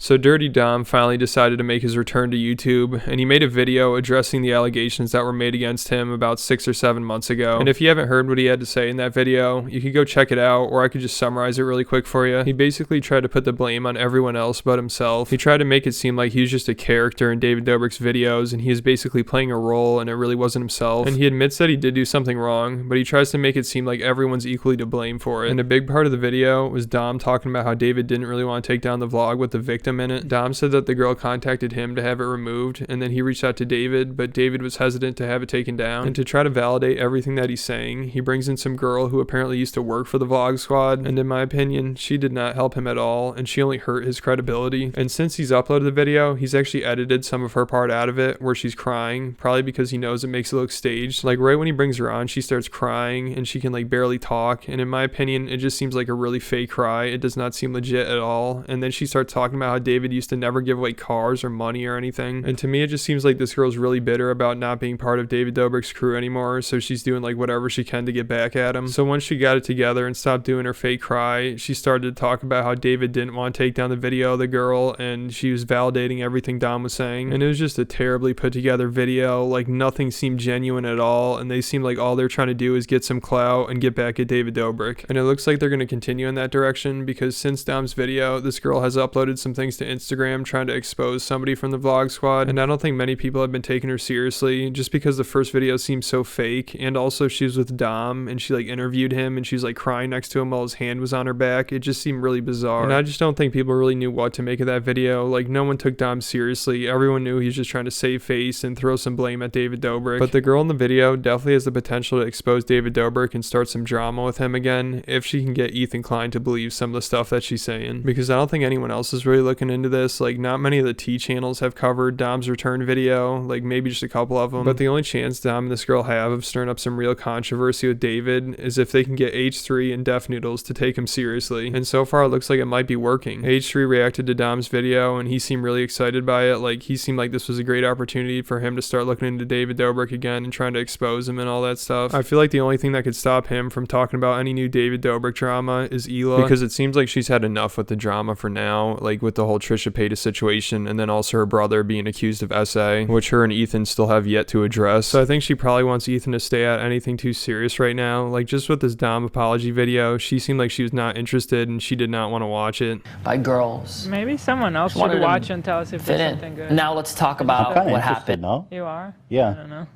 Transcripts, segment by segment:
So Durte Dom finally decided to make his return to YouTube, and he made a video addressing the allegations that were made against him about 6 or 7 months ago. And if you haven't heard what he had to say in that video, you could go check it out, or I could just summarize it really quick for you. He basically tried to put the blame on everyone else but himself. He tried to make it seem like he was just a character in David Dobrik's videos, and he was basically playing a role, and it really wasn't himself. And he admits that he did do something wrong, but he tries to make it seem like everyone's equally to blame for it. And a big part of the video was Dom talking about how David didn't really want to take down the vlog with the victim in it. Dom said that the girl contacted him to have it removed, and then he reached out to David, but David was hesitant to have it taken down. And to try to validate everything that he's saying, he brings in some girl who apparently used to work for the vlog squad, and in my opinion, she did not help him at all, and she only hurt his credibility. And since he's uploaded the video, he's actually edited some of her part out of it where she's crying, probably because he knows it makes it look staged. Like right when he brings her on, she starts crying and she can like barely talk, and in my opinion, it just seems like a really fake cry. It does not seem legit at all. And then she starts talking about how David used to never give away cars or money or anything. And to me, it just seems like this girl's really bitter about not being part of David Dobrik's crew anymore, so she's doing like whatever she can to get back at him. So once she got it together and stopped doing her fake cry, she started to talk about how David didn't want to take down the video of the girl, and she was validating everything Dom was saying. And it was just a terribly put together video. Like nothing seemed genuine at all, and they seemed like all they're trying to do is get some clout and get back at David Dobrik. And it looks like they're going to continue in that direction, because since Dom's video, this girl has uploaded some things to Instagram trying to expose somebody from the vlog squad, and I don't think many people have been taking her seriously just because the first video seemed so fake. And also she was with Dom and she like interviewed him and she's like crying next to him while his hand was on her back. It just seemed really bizarre, and I just don't think people really knew what to make of that video. Like no one took Dom seriously. Everyone knew he was just trying to save face and throw some blame at David Dobrik. But the girl in the video definitely has the potential to expose David Dobrik and start some drama with him again if she can get Ethan Klein to believe some of the stuff that she's saying, because I don't think anyone else is really looking into this. Like not many of the T channels have covered Dom's return video, like maybe just a couple of them. But the only chance Dom and this girl have of stirring up some real controversy with David is if they can get H3 and Def Noodles to take him seriously. And so far it looks like it might be working. H3 reacted to Dom's video and he seemed really excited by it. Like he seemed like this was a great opportunity for him to start looking into David Dobrik again and trying to expose him and all that stuff. I feel like the only thing that could stop him from talking about any new David Dobrik drama is Hila, because it seems like she's had enough with the drama for now, like with the whole Trisha Paytas situation, and then also her brother being accused of SA, which her and Ethan still have yet to address. So I think she probably wants Ethan to stay out anything too serious right now. Like just with this Dom apology video, she seemed like she was not interested and she did not want to watch it. By girls. Maybe someone else should watch and tell us if there's something good. Now let's talk about what happened. No? You are? Yeah. I don't know.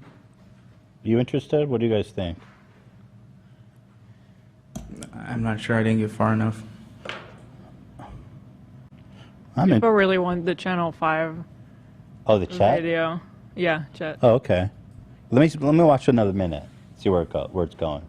You interested? What do you guys think? I'm not sure. I didn't get far enough. People really want the Channel 5 the chat video. Yeah, chat. Oh, okay. Let me watch another minute. See where it's going.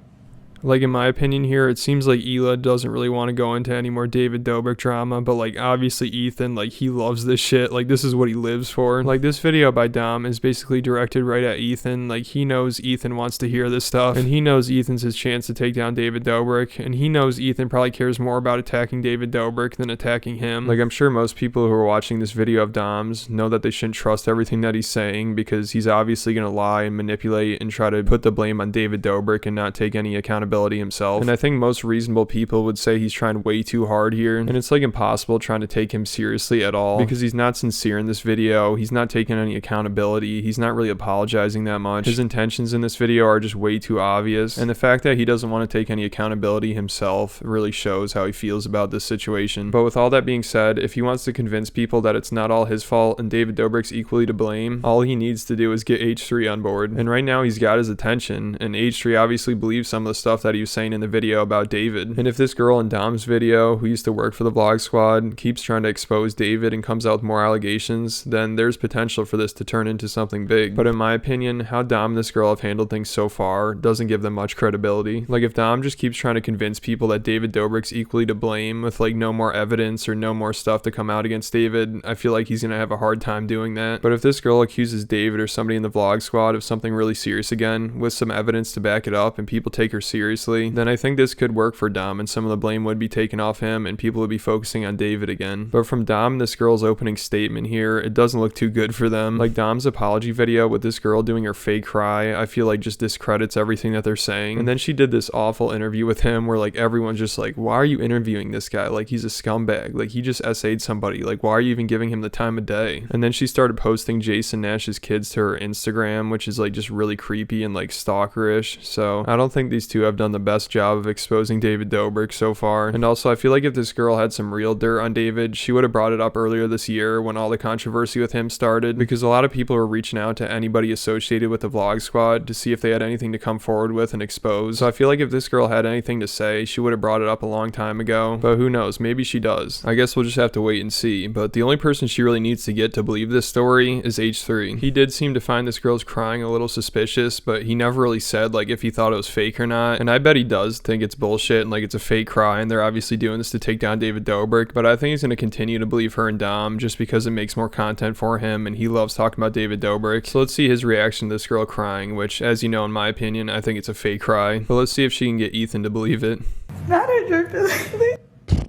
Like in my opinion here, it seems like Hila doesn't really want to go into any more David Dobrik drama, but like obviously Ethan, like he loves this shit. Like this is what he lives for. Like this video by Dom is basically directed right at Ethan. Like he knows Ethan wants to hear this stuff, and he knows Ethan's his chance to take down David Dobrik, and he knows Ethan probably cares more about attacking David Dobrik than attacking him. Like I'm sure most people who are watching this video of Dom's know that they shouldn't trust everything that he's saying, because he's obviously going to lie and manipulate and try to put the blame on David Dobrik and not take any accountability himself. And I think most reasonable people would say he's trying way too hard here, and it's like impossible trying to take him seriously at all, because he's not sincere in this video. He's not taking any accountability. He's not really apologizing that much. His intentions in this video are just way too obvious, and the fact that he doesn't want to take any accountability himself really shows how he feels about this situation. But with all that being said, if he wants to convince people that it's not all his fault and David Dobrik's equally to blame, all he needs to do is get H3 on board. And right now he's got his attention, and H3 obviously believes some of the stuff that he was saying in the video about David. And if this girl in Dom's video, who used to work for the vlog squad, keeps trying to expose David and comes out with more allegations, then there's potential for this to turn into something big. But in my opinion, how Dom and this girl have handled things so far doesn't give them much credibility. Like if Dom just keeps trying to convince people that David Dobrik's equally to blame with like no more evidence or no more stuff to come out against David, I feel like he's gonna have a hard time doing that. But if this girl accuses David or somebody in the vlog squad of something really serious again with some evidence to back it up and people take her seriously, seriously, then I think this could work for Dom and some of the blame would be taken off him and people would be focusing on David again. But from Dom and this girl's opening statement here, it doesn't look too good for them. Like Dom's apology video with this girl doing her fake cry, I feel like just discredits everything that they're saying. And then she did this awful interview with him where like everyone's just like, why are you interviewing this guy? Like he's a scumbag. Like he just essayed somebody. Like why are you even giving him the time of day? And then she started posting Jason Nash's kids to her Instagram, which is like just really creepy and like stalkerish. So I don't think these two have done the best job of exposing David Dobrik so far. And also I feel like if this girl had some real dirt on David, she would have brought it up earlier this year when all the controversy with him started, because a lot of people were reaching out to anybody associated with the Vlog Squad to see if they had anything to come forward with and expose. So I feel like if this girl had anything to say, she would have brought it up a long time ago. But who knows, maybe she does. I guess we'll just have to wait and see. But the only person she really needs to get to believe this story is H3. He did seem to find this girl's crying a little suspicious, but he never really said like if he thought it was fake or not. And I bet he does think it's bullshit and like it's a fake cry and they're obviously doing this to take down David Dobrik. But I think he's going to continue to believe her and Dom just because it makes more content for him and he loves talking about David Dobrik. So let's see his reaction to this girl crying, which, as you know, in my opinion, I think it's a fake cry. But let's see if she can get Ethan to believe it.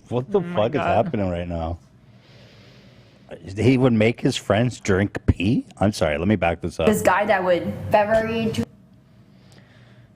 What the fuck is happening right now? He would make his friends drink pee? I'm sorry, let me back this up. This guy that would February.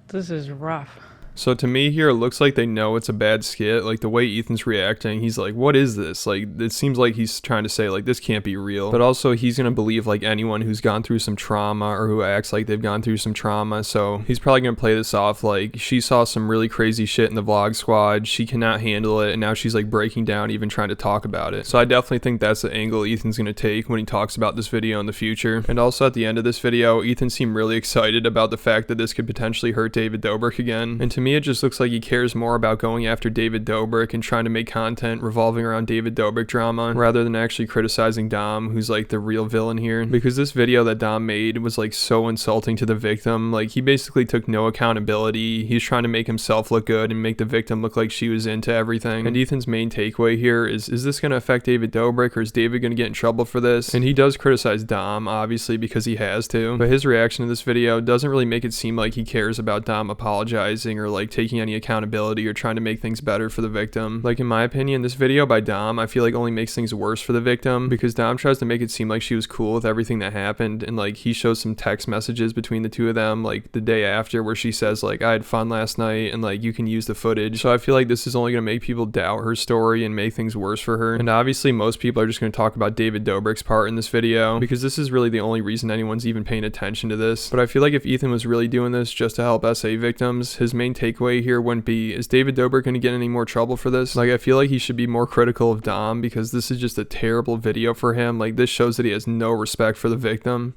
This is rough. So to me here, it looks like they know it's a bad skit. Like the way Ethan's reacting, he's like, what is this? Like, it seems like he's trying to say like, this can't be real. But also he's going to believe like anyone who's gone through some trauma or who acts like they've gone through some trauma. So he's probably going to play this off like she saw some really crazy shit in the Vlog Squad. She cannot handle it. And now she's like breaking down, even trying to talk about it. So I definitely think that's the angle Ethan's going to take when he talks about this video in the future. And also at the end of this video, Ethan seemed really excited about the fact that this could potentially hurt David Dobrik again. And to me, it just looks like he cares more about going after David Dobrik and trying to make content revolving around David Dobrik drama rather than actually criticizing Dom, who's like the real villain here. Because this video that Dom made was like so insulting to the victim. Like he basically took no accountability. He's trying to make himself look good and make the victim look like she was into everything. And Ethan's main takeaway here is this going to affect David Dobrik, or is David going to get in trouble for this? And he does criticize Dom, obviously, because he has to. But his reaction to this video doesn't really make it seem like he cares about Dom apologizing or like taking any accountability or trying to make things better for the victim. Like in my opinion, this video by Dom I feel like only makes things worse for the victim, because Dom tries to make it seem like she was cool with everything that happened, and like he shows some text messages between the two of them like the day after where she says like, I had fun last night and like you can use the footage. So I feel like this is only going to make people doubt her story and make things worse for her. And obviously most people are just going to talk about David Dobrik's part in this video because this is really the only reason anyone's even paying attention to this. But I feel like if Ethan was really doing this just to help SA victims, his main takeaway here wouldn't be, is David Dobrik going to get any more trouble for this? Like I feel like he should be more critical of Dom because this is just a terrible video for him. Like this shows that he has no respect for the victim.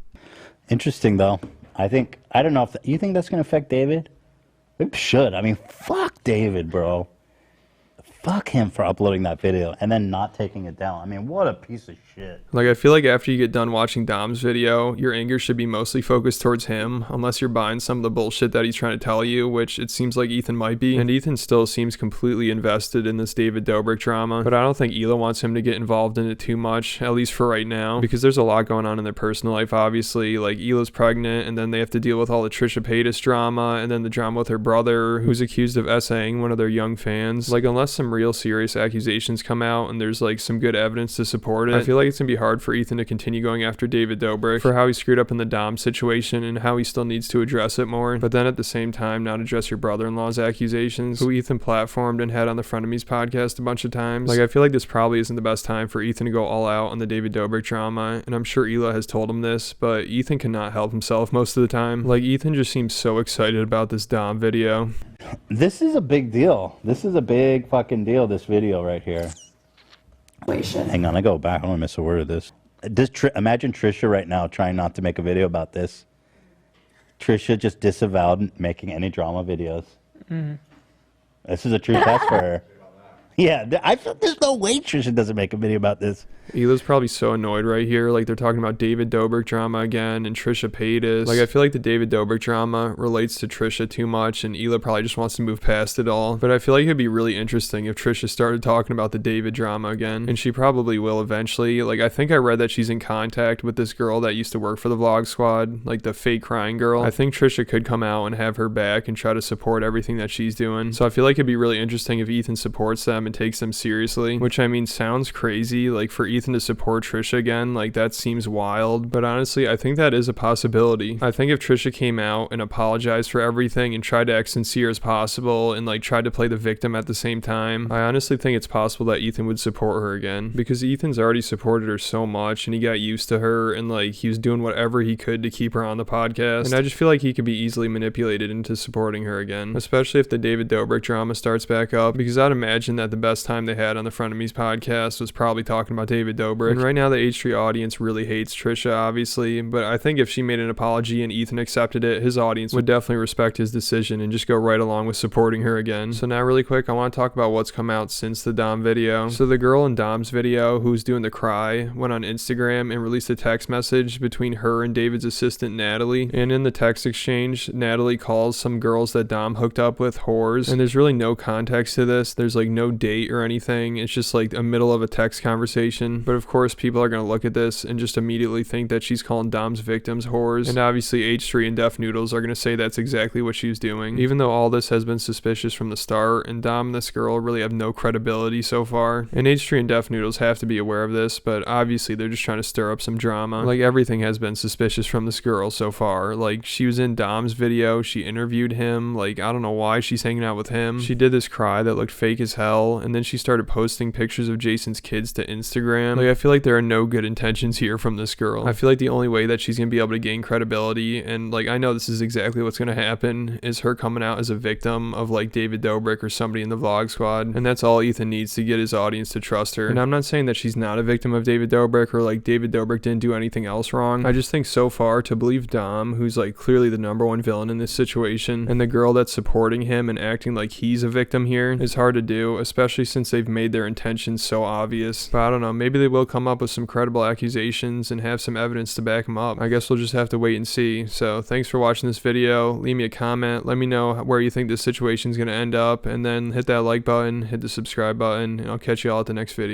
Interesting though. I don't know if you think that's going to affect David? It should. I mean, fuck David, bro. Fuck him for uploading that video and then not taking it down. I mean, what a piece of shit. Like, I feel like after you get done watching Dom's video, your anger should be mostly focused towards him, unless you're buying some of the bullshit that he's trying to tell you, which it seems like Ethan might be. And Ethan still seems completely invested in this David Dobrik drama, but I don't think Hila wants him to get involved in it too much, at least for right now, because there's a lot going on in their personal life, obviously. Like, Hila's pregnant, and then they have to deal with all the Trisha Paytas drama, and then the drama with her brother, who's accused of SAing one of their young fans. Like, unless some real serious accusations come out, and there's, like, some good evidence to support it, I feel like it's gonna be hard for Ethan to continue going after David Dobrik for how he screwed up in the Dom situation and how he still needs to address it more, but then at the same time not address your brother-in-law's accusations, who Ethan platformed and had on the Frenemies podcast a bunch of times. Like, I feel like this probably isn't the best time for Ethan to go all out on the David Dobrik drama, and I'm sure Hila has told him this, but Ethan cannot help himself most of the time. Like, Ethan just seems so excited about this Dom video. This is a big deal. This is a big fucking deal, this video right here. Hang on, I go back. I don't want to miss a word of this. Imagine Trisha right now trying not to make a video about this. Trisha just disavowed making any drama videos. Mm. This is a true test for her. Yeah, I feel there's no way Trisha doesn't make a video about this. Hila's probably so annoyed right here. Like, they're talking about David Dobrik drama again and Trisha Paytas. Like, I feel like the David Dobrik drama relates to Trisha too much, and Hila probably just wants to move past it all. But I feel like it'd be really interesting if Trisha started talking about the David drama again, and she probably will eventually. Like, I think I read that she's in contact with this girl that used to work for the Vlog Squad, like the fake crying girl. I think Trisha could come out and have her back and try to support everything that she's doing. So I feel like it'd be really interesting if Ethan supports them and takes them seriously, which, I mean, sounds crazy. Like, for Ethan to support Trisha again, like, that seems wild, but honestly, I think that is a possibility. I think if Trisha came out and apologized for everything and tried to act sincere as possible and like tried to play the victim at the same time, I honestly think it's possible that Ethan would support her again, because Ethan's already supported her so much and he got used to her, and like he was doing whatever he could to keep her on the podcast, and I just feel like he could be easily manipulated into supporting her again, especially if the David Dobrik drama starts back up, because I'd imagine that the best time they had on the Front of Me's podcast was probably talking about David Dobrik. And right now the H3 audience really hates Trisha, obviously, but I think if she made an apology and Ethan accepted it, his audience would definitely respect his decision and just go right along with supporting her again. So now really quick, I want to talk about what's come out since the Dom video. So the girl in Dom's video who's doing the cry went on Instagram and released a text message between her and David's assistant Natalie, and in the text exchange, Natalie calls some girls that Dom hooked up with whores, and there's really no context to this. There's like no date or anything. It's just like a middle of a text conversation, but of course people are going to look at this and just immediately think that she's calling Dom's victims whores, and obviously H3 and Def Noodles are going to say that's exactly what she was doing, even though all this has been suspicious from the start, and Dom and this girl really have no credibility so far, and H3 and Def Noodles have to be aware of this, but obviously they're just trying to stir up some drama. Like, everything has been suspicious from this girl so far. Like, she was in Dom's video, she interviewed him, like, I don't know why she's hanging out with him. She did this cry that looked fake as hell, and then she started posting pictures of Jason's kids to Instagram. Like, I feel like there are no good intentions here from this girl. I feel like the only way that she's gonna be able to gain credibility, and like, I know this is exactly what's gonna happen, is her coming out as a victim of like David Dobrik or somebody in the Vlog Squad, and that's all Ethan needs to get his audience to trust her. And I'm not saying that she's not a victim of David Dobrik or like David Dobrik didn't do anything else wrong. I just think so far to believe Dom, who's like clearly the #1 villain in this situation, and the girl that's supporting him and acting like he's a victim here, is hard to do, especially since they've made their intentions so obvious. But I don't know, maybe they will come up with some credible accusations and have some evidence to back them up. I guess we'll just have to wait and see. So thanks for watching this video. Leave me a comment, let me know where you think this situation is going to end up, and then hit that like button, hit the subscribe button, and I'll catch you all at the next video.